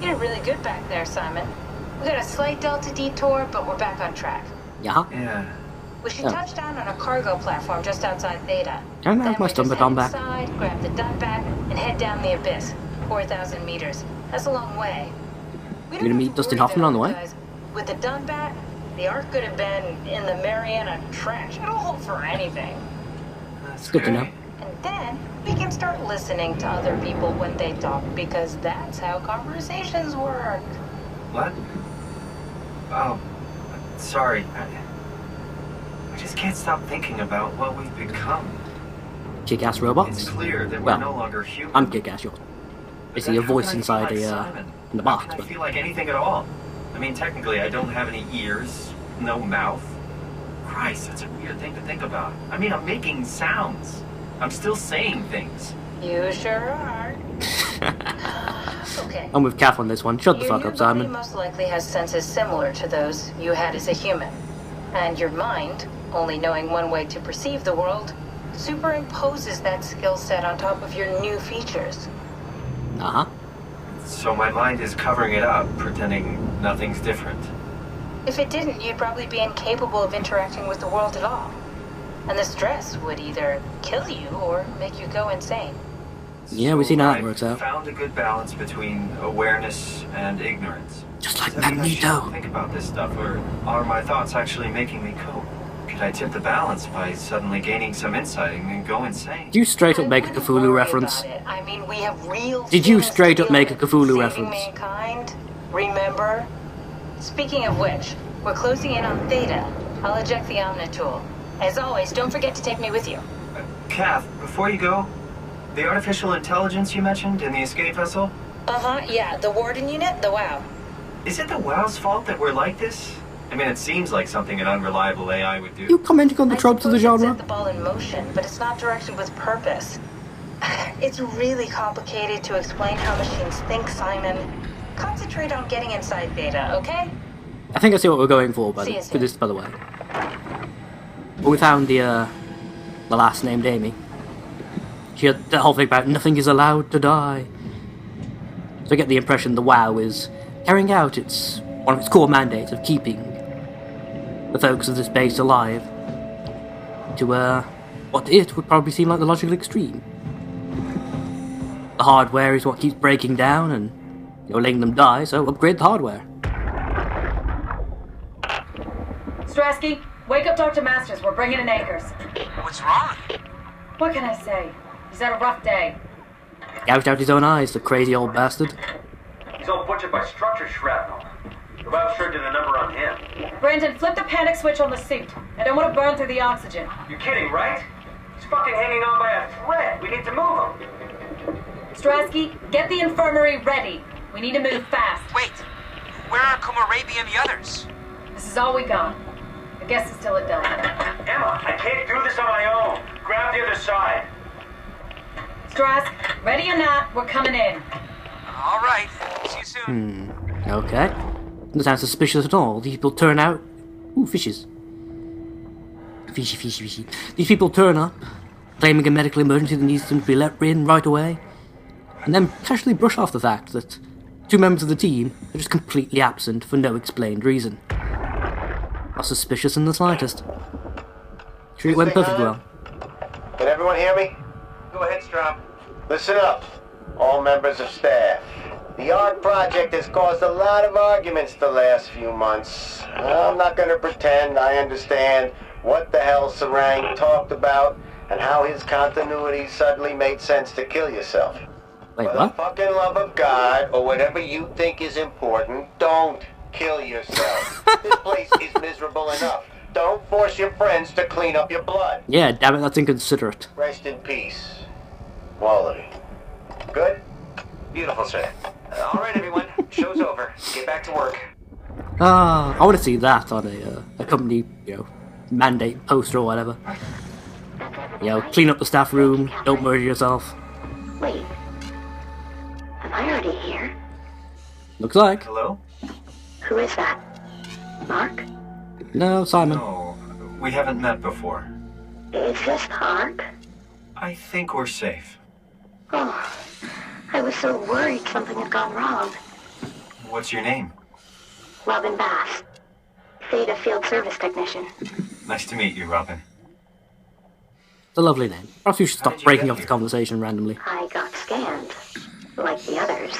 You did really good back there, Simon. We got a slight delta detour, but we're back on track. Yeah. We should touch down on a cargo platform just outside Theta. Don't have my stomach on back. Inside, grab the Dunbat, and head down the abyss. 4,000 meters. That's a long way. You're gonna meet Dustin Hoffman on the way? With the Dunbat, the Ark could have been in the Mariana trash. It'll hold for anything. That's good to know. And then we can start listening to other people when they talk, because that's how conversations work. What? Oh, sorry. I just can't stop thinking about what we've become. Kick-ass robots? It's clear that well, we're no longer human. I'm kick-ass, you're basically a voice inside in the box. I feel like anything at all. I mean, technically, I don't have any ears, no mouth. Christ, that's a weird thing to think about. I mean, I'm making sounds. I'm still saying things. You sure are. Okay. I'm with Kath on this one. Shut the fuck up, Simon. Your body most likely has senses similar to those you had as a human. And your mind, only knowing one way to perceive the world, superimposes that skill set on top of your new features. Uh-huh. So my mind is covering it up, pretending nothing's different. If it didn't, you'd probably be incapable of interacting with the world at all. And the stress would either kill you or make you go insane. Yeah, we've seen how that works out. I found a good balance between awareness and ignorance. Just like Does that mean I Magneto. shouldn't think about this stuff, or are my thoughts actually making me cope? Could I tip the balance by suddenly gaining some insight and go insane? Did you straight up make a Cthulhu reference? I mean, we have real. Did you straight up make a Cthulhu reference? Mankind, remember? Speaking of which, we're closing in on Theta. I'll eject the Omnitool. As always, don't forget to take me with you. Kath, before you go, the artificial intelligence you mentioned in the escape vessel? Uh-huh, yeah, the Warden unit, the WOW. Is it the WOW's fault that we're like this? I mean, it seems like something an unreliable AI would do. You commenting on the tropes of the genre? Set the ball in motion, but it's not directed with purpose. It's really complicated to explain how machines think, Simon. Concentrate on getting inside Theta, okay? I think I see what we're going for, by the way. But we found the last named Amy. She had that whole thing about nothing is allowed to die. So I get the impression the WOW is carrying out one of its core mandates of keeping the folks of this base alive to what to it would probably seem like the logical extreme. The hardware is what keeps breaking down and letting them die, so upgrade the hardware. Strasky, wake up Dr. Masters. We're bringing in Akers. What's wrong? What can I say? He's had a rough day. Gouged out his own eyes, the crazy old bastard. He's all butchered by structure shrapnel. The WOW sure did a number on him. Brandon, flip the panic switch on the suit. I don't want to burn through the oxygen. You're kidding, right? He's fucking hanging on by a thread. We need to move him. Strasky, get the infirmary ready. We need to move fast. Wait, where are Komorabi and the others? This is all we got. I guess it's still at Delta. Emma, I can't do this on my own. Grab the other side. Strask, ready or not, we're coming in. All right, see you soon. Okay. Doesn't sound suspicious at all. These people turn out... Ooh, fishes. Fishy, fishy, fishy. These people turn up, claiming a medical emergency that needs them to be let in right away, and then casually brush off the fact that 2 members of the team are just completely absent for no explained reason. Not suspicious in the slightest. Sure, it went perfectly well. Can everyone hear me? Go ahead, Strom. Listen up, all members of staff. The ARC project has caused a lot of arguments the last few months. I'm not going to pretend I understand what the hell Sarang talked about and how his continuity suddenly made sense to kill yourself. Wait, For what? the fucking love of God, or whatever you think is important, don't kill yourself. This place is miserable enough. Don't force your friends to clean up your blood. Yeah, damn it, that's inconsiderate. Rest in peace, all of you. Good? Beautiful, sir. All right, everyone. Show's over. Get back to work. I want to see that on a company, mandate poster or whatever. Clean up the staff room, don't murder yourself. Wait. Am I already here? Looks like. Hello? Who is that? Mark? No, Simon. No, we haven't met before. Is this Mark? I think we're safe. Oh, I was so worried something had gone wrong. What's your name? Robin Bass. Theta Field Service Technician. Nice to meet you, Robin. It's a lovely name. Perhaps you should How stop did you breaking get off the here? conversation randomly. I got scanned, like the others.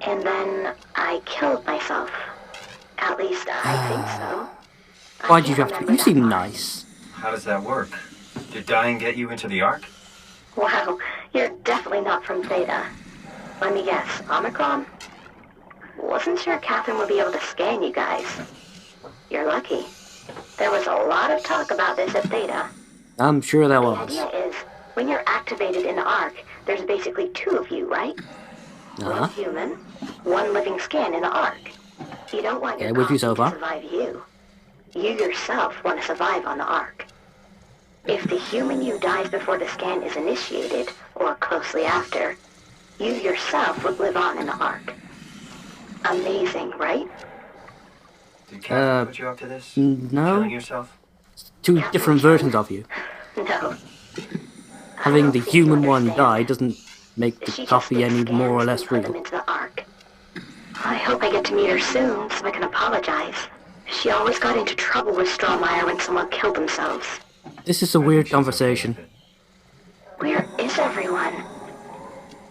And then I killed myself. At least I think so. Why'd you have to? You seem nice. How does that work? Did dying get you into the Ark? Wow, you're definitely not from Theta. Let me guess, Omicron? Wasn't sure Catherine would be able to scan you guys. You're lucky. There was a lot of talk about this at Theta. I'm sure there The was. idea is, when you're activated in the Ark, there's basically two of you, right? Uh-huh. One human, one living scan in the Ark. You don't want your Yeah, with you so copy to far. survive you. You yourself want to survive on the Ark. If the human you dies before the scan is initiated, or closely after, you yourself would live on in the Ark. Amazing, right? Did Catherine put you up to this? No. Killing yourself? Two different versions of you. No. Having the human one understand. die doesn't make the She just copy did any scans more or and less put them real. into the Ark. I hope I get to meet her soon so I can apologize. She always got into trouble with Strohmeyer when someone killed themselves. This is a weird conversation. Where is everyone?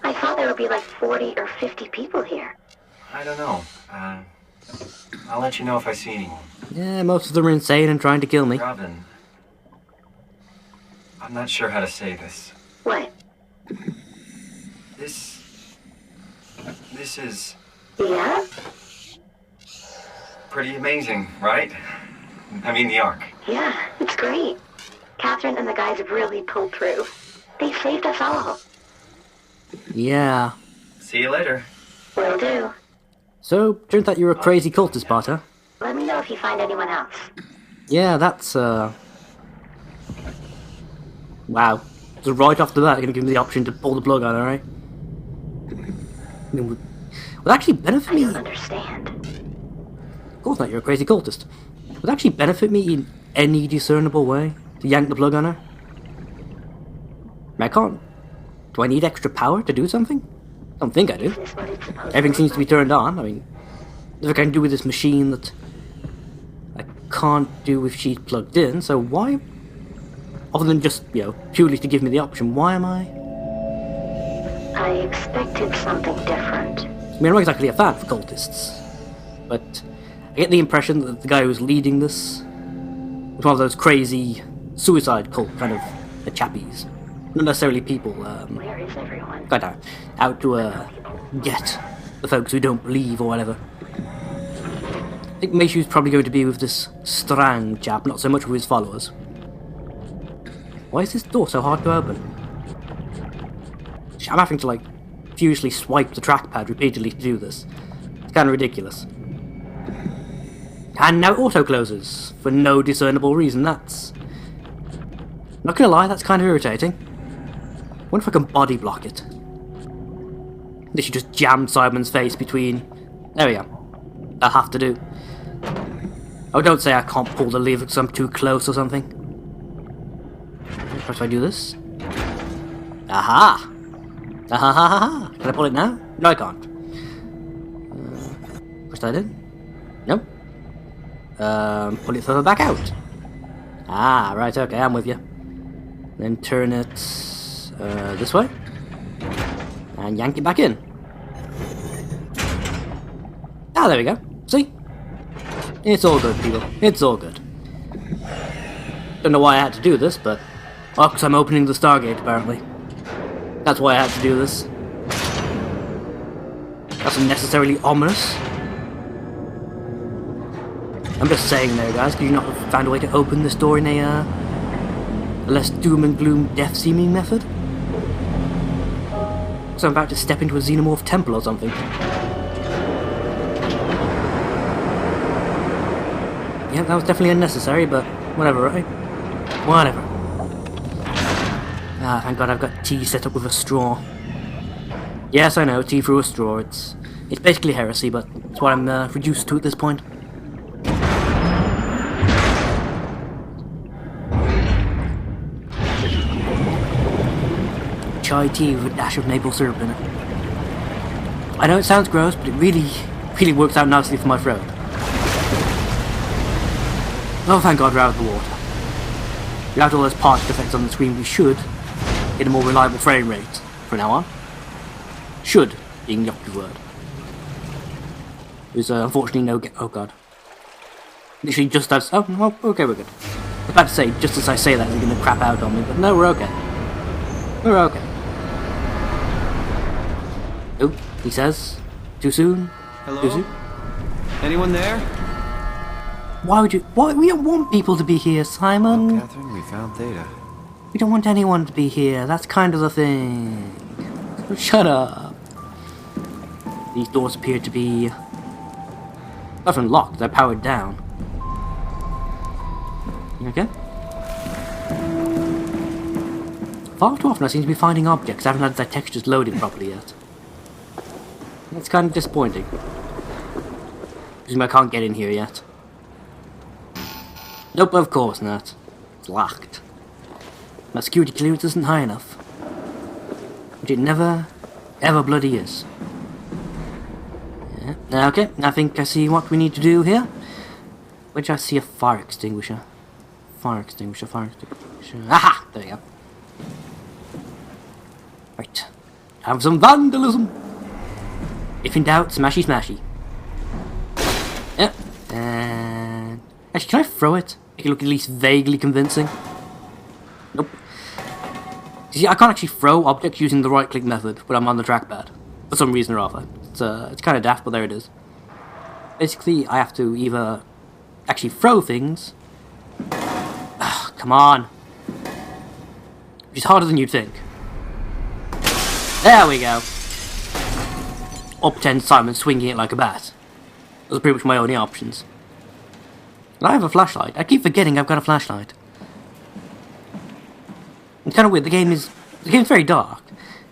I thought there would be like 40 or 50 people here. I don't know. I'll let you know if I see anyone. Yeah, most of them are insane and trying to kill me. Robin, I'm not sure how to say this. What? This is Yeah? pretty amazing, right? I mean, the Ark. Yeah, it's great. Catherine and the guys have really pulled through. They saved us all. Yeah. See you later. Will do. So, turns out you're a crazy cultist, Potter. Let me know if you find anyone else. Yeah, that's, wow. So right off the bat, you're gonna give me the option to pull the plug on, alright? I mean, would actually benefit I me... don't understand. Of course not, you're a crazy cultist. Would actually benefit me in any discernible way to yank the plug on her? I can't. Do I need extra power to do something? I don't think I do. Is this what it's supposed Everything to seems look to be turned on. I mean, if I can do with this machine that I can't do if she's plugged in, so why, other than just, you know, purely to give me the option, why am I? I expected something different. I mean, I'm not exactly a fan of cultists, but I get the impression that the guy who's leading this was one of those crazy suicide cult kind of chappies. Not necessarily people, Where is everyone? kind of out to get the folks who don't believe or whatever. I think Meishu's probably going to be with this Strang chap, not so much with his followers. Why is this door so hard to open? I'm having to, like, furiously swipe the trackpad repeatedly to do this. It's kind of ridiculous. And now it auto-closes, for no discernible reason. That's... Not gonna lie, that's kind of irritating. Wonder if I can body block it. This should just jam Simon's face between... There we go. I'll have to do. Oh, don't say I can't pull the lever because I'm too close or something. How do I do this? Aha! Aha ha ha ha! Can I pull it now? No, I can't. Push that in? Nope. Pull it further back out. Ah, right, okay, I'm with you. Then turn it this way. And yank it back in. Ah, there we go. See? It's all good, people. It's all good. Don't know why I had to do this, but... Oh, because I'm opening the Stargate, apparently. That's why I had to do this. That's unnecessarily ominous. I'm just saying there, guys, could you not have found a way to open this door in a less doom and gloom death-seeming method? So I'm about to step into a xenomorph temple or something. Yeah, that was definitely unnecessary, but whatever, right? Whatever. Ah, thank God I've got tea set up with a straw. Yes, I know, tea through a straw. It's basically heresy, but it's what I'm reduced to at this point. Chai tea with a dash of maple syrup in it. I know it sounds gross, but it really works out nicely for my throat. Oh, thank God we're out of the water. Without all those particle effects on the screen, we should get a more reliable frame rate from now on. Should being the operative word. There's unfortunately no oh God. Literally just as oh okay, we're good. I was about to say, just as I say that, they're gonna crap out on me, but no, we're okay. We're okay. Oh, he says, too soon. Hello? Too soon. Anyone there? Why would you? Why? We don't want people to be here, Simon. Oh, Catherine, we found Theta. We don't want anyone to be here. That's kind of the thing. So shut up. These doors appear to be often locked. They're powered down. Okay. Far too often I seem to be finding objects. I haven't had their textures loaded properly yet. That's kind of disappointing. Because I can't get in here yet. Nope, of course not. It's locked. My security clearance isn't high enough. Which it never, ever bloody is. Yeah. Okay, I think I see what we need to do here. Which I see a fire extinguisher. Fire extinguisher, fire extinguisher. Aha! There you go. Right. Have some vandalism! If in doubt, smashy smashy. Yep. And actually, can I throw it? Make it look at least vaguely convincing. Nope. See, I can't actually throw objects using the right-click method when I'm on the trackpad. For some reason or other. It's kind of daft, but there it is. Basically, I have to either actually throw things. Ugh, come on. Which is harder than you'd think. There we go. Or pretend Simon swinging it like a bat. Those are pretty much my only options. And I have a flashlight. I keep forgetting I've got a flashlight. It's kind of weird. The game's very dark.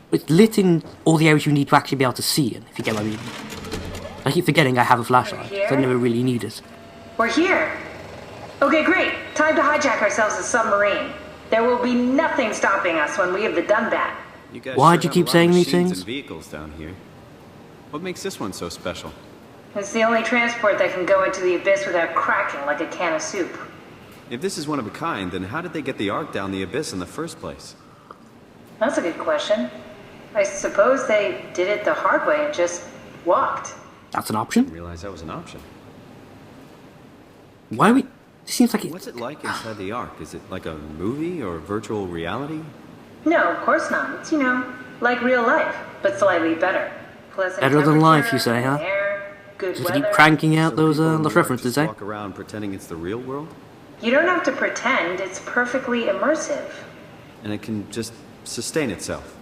But it's lit in all the areas you need to actually be able to see in, if you get what I mean. I keep forgetting I have a flashlight. So I never really need it. We're here. Okay, great. Time to hijack ourselves a submarine. There will be nothing stopping us when we have done that. Why'd you keep saying these things? Vehicles down here. What makes this one so special? It's the only transport that can go into the abyss without cracking like a can of soup. If this is one of a kind, then how did they get the Ark down the abyss in the first place? That's a good question. I suppose they did it the hard way and just walked. That's an I option? didn't realize that was an option. Why are we... It seems like What's it like inside the Ark? Is it like a movie or virtual reality? No, of course not. It's, like real life, but slightly better. Pleasant Better than life, you temperature, say, huh? air, good Just weather. keep cranking out those people in those New York references, just eh? walk around pretending it's the real world? You don't have to pretend. It's perfectly immersive. And it can just sustain itself.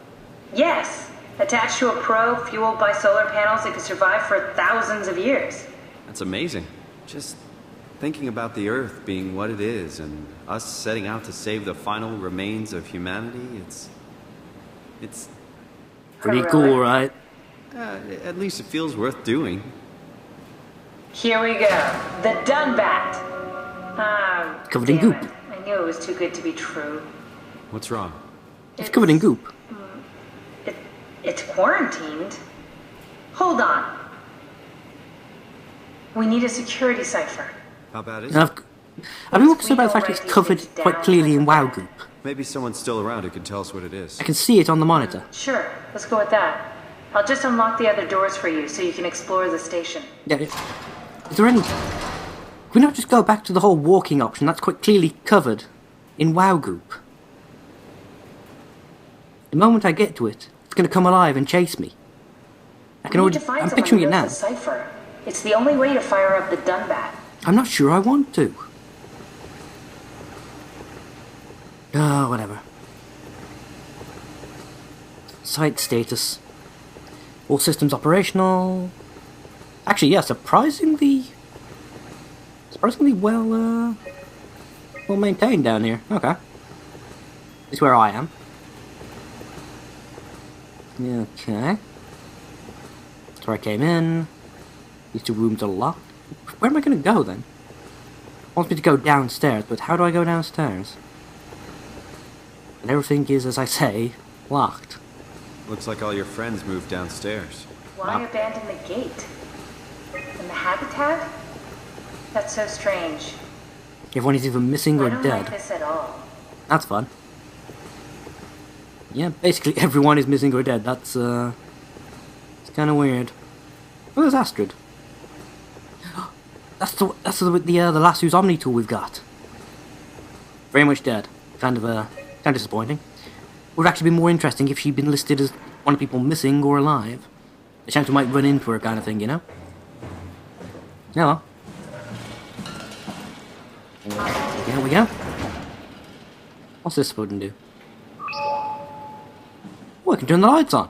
Yes. Attached to a probe fueled by solar panels, it could survive for thousands of years. That's amazing. Just thinking about the Earth being what it is and us setting out to save the final remains of humanity, it's Pretty cool, right? at least it feels worth doing. Here we go. The Dunbat. Covered in damn goop. it. I knew it was too good to be true. What's wrong? It's covered in goop. It's quarantined. Hold on. We need a security cipher. How bad is And it? I've been concerned about the fact it's covered quite clearly in WoW goop. Maybe someone's still around who can tell us what it is. I can see it on the monitor. Sure, let's go with that. I'll just unlock the other doors for you so you can explore the station. Yeah. Is there any... Can we not just go back to the whole walking option? That's quite clearly covered in WoW goop. The moment I get to it, it's going to come alive and chase me. I can already... I'm picturing it now. The cipher. It's the only way to fire up the Dunbat. I'm not sure I want to. Oh, whatever. Site status. All systems operational. Actually, yeah, surprisingly well maintained down here. Okay. It's where I am. Okay. That's where I came in. These two rooms are locked. Where am I going to go then? It wants me to go downstairs, but how do I go downstairs? And everything is, as I say, locked. Looks like all your friends moved downstairs. Why abandon the gate? And the habitat? That's so strange. Everyone is either missing or I don't dead. like this at all. That's fun. Yeah, basically everyone is missing or dead. That's it's kind of weird. Oh, there's Astrid. That's the Lasso's Omni tool we've got. Very much dead. Kind of disappointing. Would actually be more interesting if she'd been listed as one of the people missing or alive. The chance we might run into her, kind of thing, you know. Yeah, well. Here we go. What's this supposed to do? Oh, I can turn the lights on.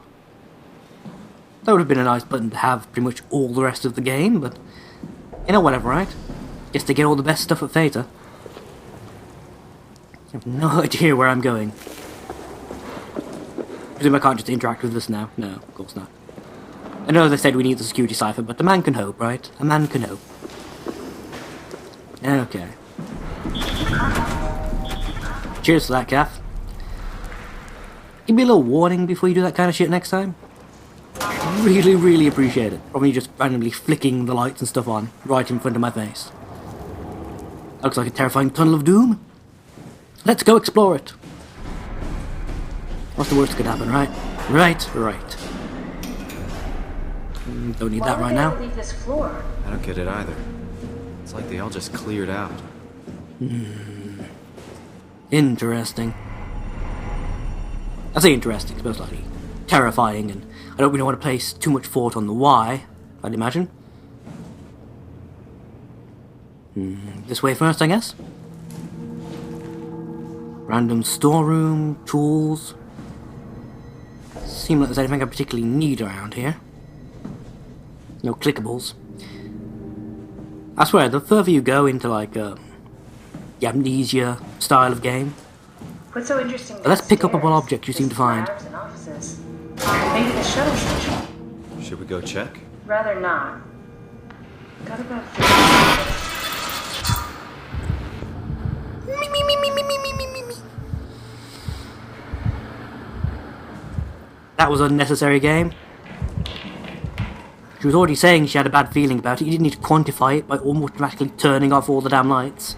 That would have been a nice button to have pretty much all the rest of the game, but you know, whatever, right? Guess they get all the best stuff at Theta. I have no idea where I'm going. Presume I can't just interact with this now. No, of course not. I know they said we need the security cipher, but a man can hope, right? A man can hope. Okay. Cheers to that, Kath. Give me a little warning before you do that kind of shit next time. Really, really appreciate it. Probably just randomly flicking the lights and stuff on right in front of my face. Looks like a terrifying tunnel of doom. Let's go explore it. What's the worst that could happen, right? Right. Don't need that right now. Why would they leave this floor? I don't get it either. It's like they all just cleared out. Interesting. I say interesting, it's most likely terrifying, and I don't really want to place too much thought on the why, I'd imagine. This way first, I guess? Random storeroom, tools. Seem like there's anything I particularly need around here. No clickables. I swear, the further you go into like the amnesia style of game, What's so interesting? the less pick-upable objects you seem to find. Labs and offices. Maybe the shuttle station. Should we go check? Rather not. Got about. That was unnecessary, game. She was already saying she had a bad feeling about it. You didn't need to quantify it by automatically turning off all the damn lights.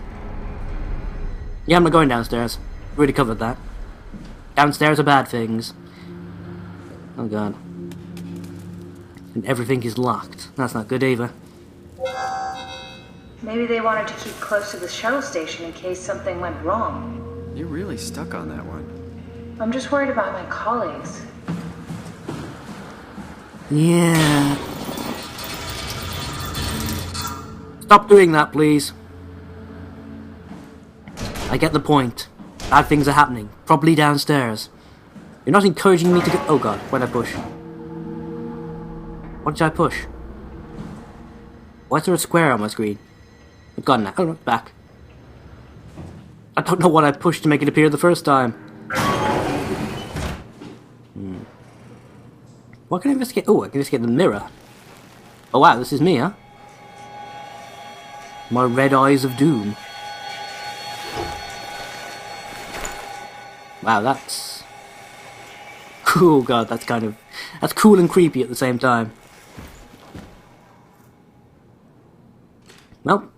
Yeah, I'm not going downstairs. We already covered that. Downstairs are bad things. Oh god. And everything is locked. That's not good either. Maybe they wanted to keep close to the shuttle station in case something went wrong. You're really stuck on that one. I'm just worried about my colleagues. Yeah. Stop doing that, please. I get the point. Bad things are happening. Probably downstairs. You're not encouraging me to go— oh god, what did I push? What did I push? Why is there a square on my screen? It's gone now. Oh no, it's back. I don't know what I pushed to make it appear the first time. What can I investigate? Oh, I can investigate the mirror. Oh wow, this is me, huh? My red eyes of doom. Wow, that's... oh god, that's kind of... that's cool and creepy at the same time. Well,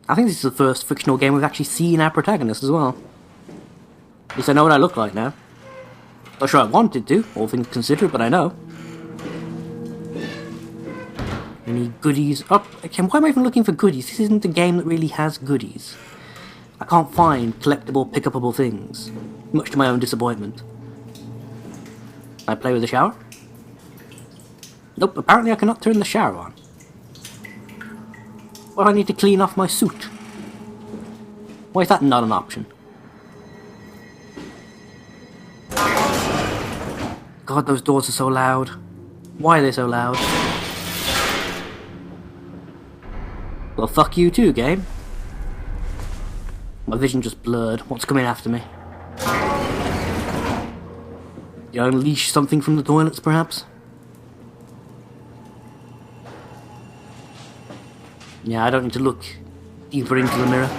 I think this is the first fictional game we've actually seen our protagonist as well. At least I know what I look like now. Not sure I wanted to, all things considered, but I know. Any goodies? Oh, okay, why am I even looking for goodies? This isn't a game that really has goodies. I can't find collectible, pick-upable things. Much to my own disappointment. Can I play with the shower? Nope, apparently I cannot turn the shower on. Well, I need to clean off my suit. Why is that not an option? God, those doors are so loud. Why are they so loud? Well, fuck you too, game. My vision just blurred. What's coming after me? Did I unleash something from the toilets, perhaps? Yeah, I don't need to look deeper into the mirror.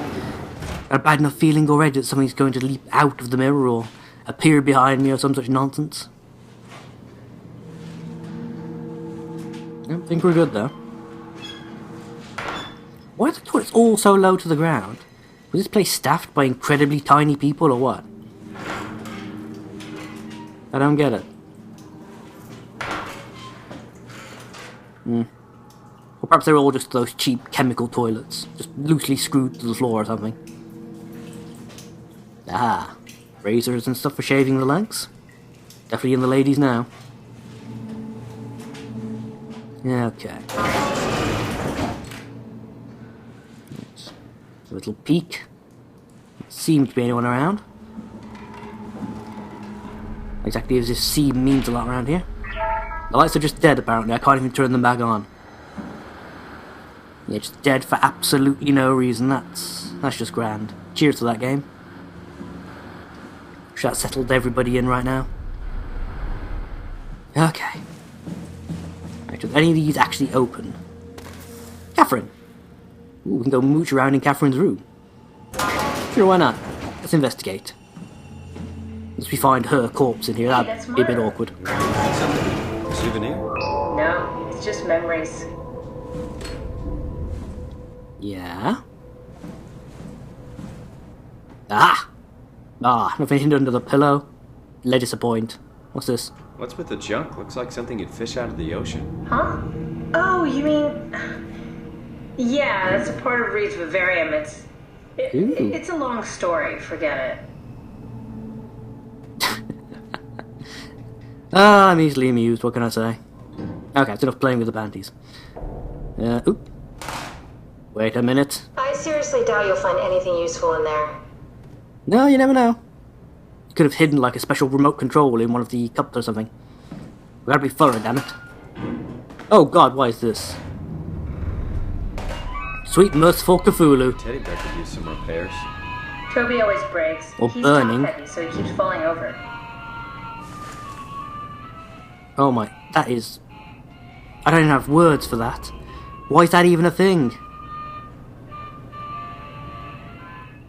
Got a bad enough feeling already that something's going to leap out of the mirror or appear behind me or some such nonsense. I think we're good though. Why are the toilets all so low to the ground? Was this place staffed by incredibly tiny people or what? I don't get it. Or perhaps they're all just those cheap chemical toilets, just loosely screwed to the floor or something. Ah, razors and stuff for shaving the legs. Definitely in the ladies now. Okay. A little peek. Seems to be anyone around. Exactly as if seem means a lot around here. The lights are just dead apparently, I can't even turn them back on. Yeah, just dead for absolutely no reason, that's just grand. Cheers to that game. Should that settled everybody in right now? Okay. Right, do any of these actually open? Catherine! Ooh, we can go mooch around in Catherine's room. Sure, why not? Let's investigate. Unless we find her corpse in here, that'd be a bit awkward. Souvenir? No, it's just memories. Yeah? Ah! Nothing hidden under the pillow. Let disappoint. What's this? What's with the junk? Looks like something you'd fish out of the ocean. Huh? Oh, you mean... Yeah, that's a part of Reed's vivarium. It's a long story, forget it. I'm easily amused, what can I say? Okay, it's enough playing with the panties. Oop. Wait a minute. I seriously doubt you'll find anything useful in there. No, you never know. You could have hidden like a special remote control in one of the cups or something. We gotta be thorough, damn it. Oh god, why is this? Sweet merciful Cthulhu. Teddy bear could use some repairs. Toby always breaks. Or He's burning. top heavy, so he keeps falling over. Oh my, that is... I don't even have words for that. Why is that even a thing?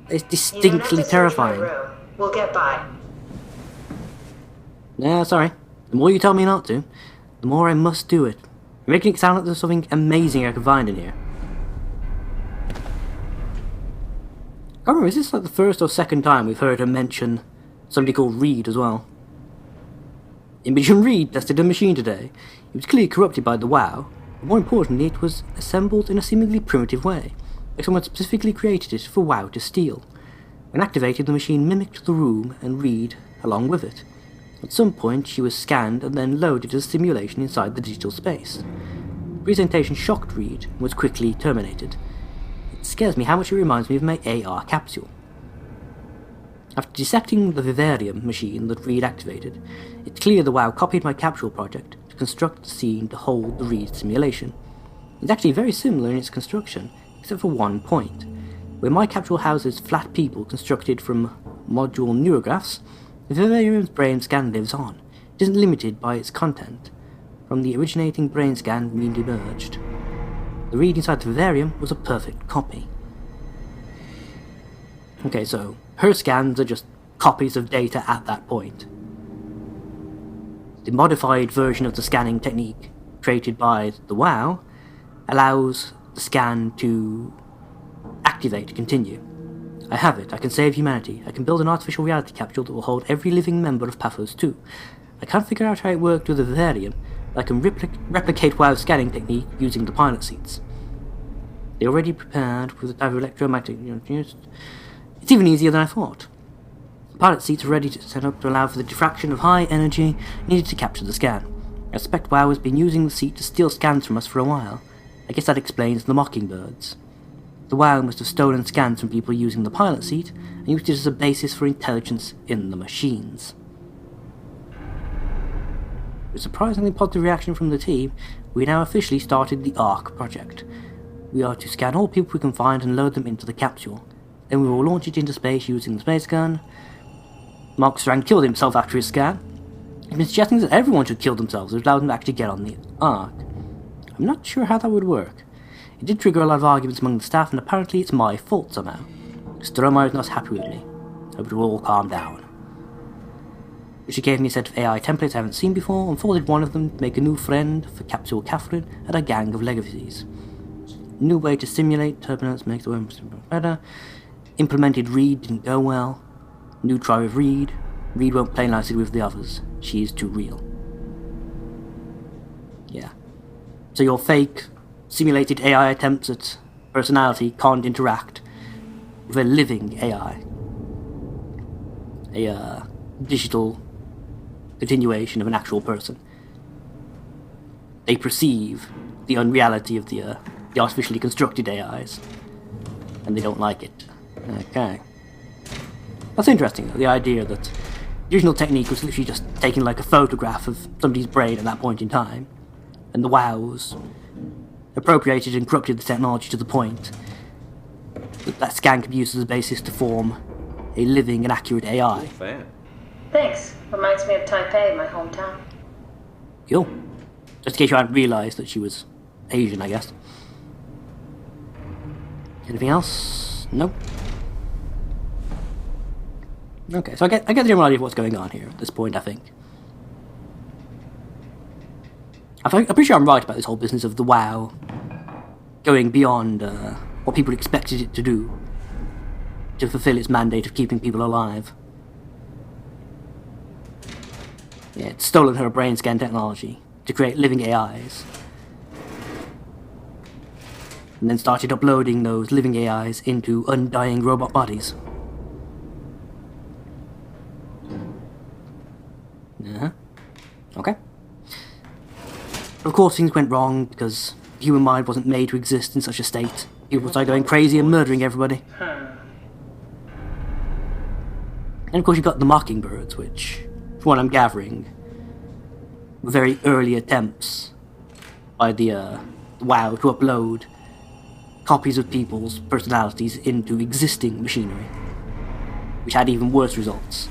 It's distinctly terrifying. We'll get by. Yeah, sorry. The more you tell me not to, the more I must do it. You're making it sound like there's something amazing I can find in here. I can't remember, is this like the first or second time we've heard her mention somebody called Reed as well? Imogen Reed tested a machine today. It was clearly corrupted by the WoW, but more importantly it was assembled in a seemingly primitive way, like someone specifically created it for WoW to steal. When activated, the machine mimicked the room and Reed along with it. At some point she was scanned and then loaded as a simulation inside the digital space. The presentation shocked Reed and was quickly terminated. It scares me how much it reminds me of my AR capsule. After dissecting the vivarium machine that Reed activated, it's clear the WoW copied my capsule project to construct the scene to hold the Reed simulation. It's actually very similar in its construction, except for one point. Where my capsule houses flat people constructed from module neurographs, the vivarium's brain scan lives on. It isn't limited by its content. From the originating brain scan, Reed emerged. The Reed inside the vivarium was a perfect copy. Okay, so her scans are just copies of data at that point. The modified version of the scanning technique created by the WoW allows the scan to activate, continue. I have it, I can save humanity, I can build an artificial reality capsule that will hold every living member of Paphos 2. I can't figure out how it worked with the vivarium, but I can replicate WoW's scanning technique using the pilot seats. They're already prepared with the type of electromagnetic... It's even easier than I thought. The pilot seats are ready to set up to allow for the diffraction of high energy needed to capture the scan. I suspect WoW has been using the seat to steal scans from us for a while. I guess that explains the mockingbirds. The WoW must have stolen scans from people using the pilot seat and used it as a basis for intelligence in the machines. With surprisingly positive reaction from the team, we now officially started the ARC project. We are to scan all people we can find and load them into the capsule. Then we will launch it into space using the space gun. Mark Strang killed himself after his scan. He's been suggesting that everyone should kill themselves to allow them to actually get on the ARC. I'm not sure how that would work. It did trigger a lot of arguments among the staff, and apparently it's my fault somehow. Stromer is not happy with me. I hope it will all calm down. She gave me a set of AI templates I haven't seen before, and forwarded one of them to make a new friend for Capsule Catherine and a gang of legacies. New way to simulate turbulence makes the worms better. Implemented Reed didn't go well. New try with Reed. Reed won't play nicely with the others. She is too real. Yeah. So your fake, simulated AI attempts at personality can't interact with a living AI. A digital continuation of an actual person. They perceive the unreality of the artificially constructed AIs, and they don't like it. Okay. That's interesting, though, the idea that the original technique was literally just taking like a photograph of somebody's brain at that point in time, and the WoWs appropriated and corrupted the technology to the point that scan could be used as a basis to form a living and accurate AI. Fan. Thanks. Reminds me of Taipei, my hometown. Cool. Just in case you hadn't realised that she was Asian, I guess. Anything else? Nope. Okay, so I get the general idea of what's going on here at this point, I think. I'm pretty sure I'm right about this whole business of the WoW going beyond what people expected it to do to fulfill its mandate of keeping people alive. Yeah, it's stolen her brain scan technology to create living AIs. And then started uploading those living AIs into undying robot bodies. Yeah. Okay. Of course things went wrong because the human mind wasn't made to exist in such a state. People started going crazy and murdering everybody. And of course you got the Mockingbirds, which, from what I'm gathering, were very early attempts by the WoW to upload copies of people's personalities into existing machinery, which had even worse results.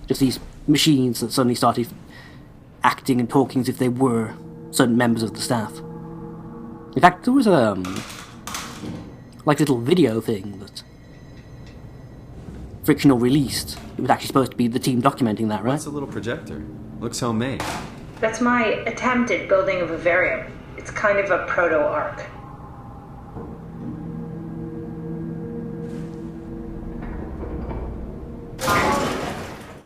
Just these machines that suddenly started acting and talking as if they were certain members of the staff. In fact, there was a like little video thing that Frictional released. It was actually supposed to be the team documenting that, right? What's a little projector? Looks homemade. That's my attempt at building a vivarium. It's kind of a proto-ark.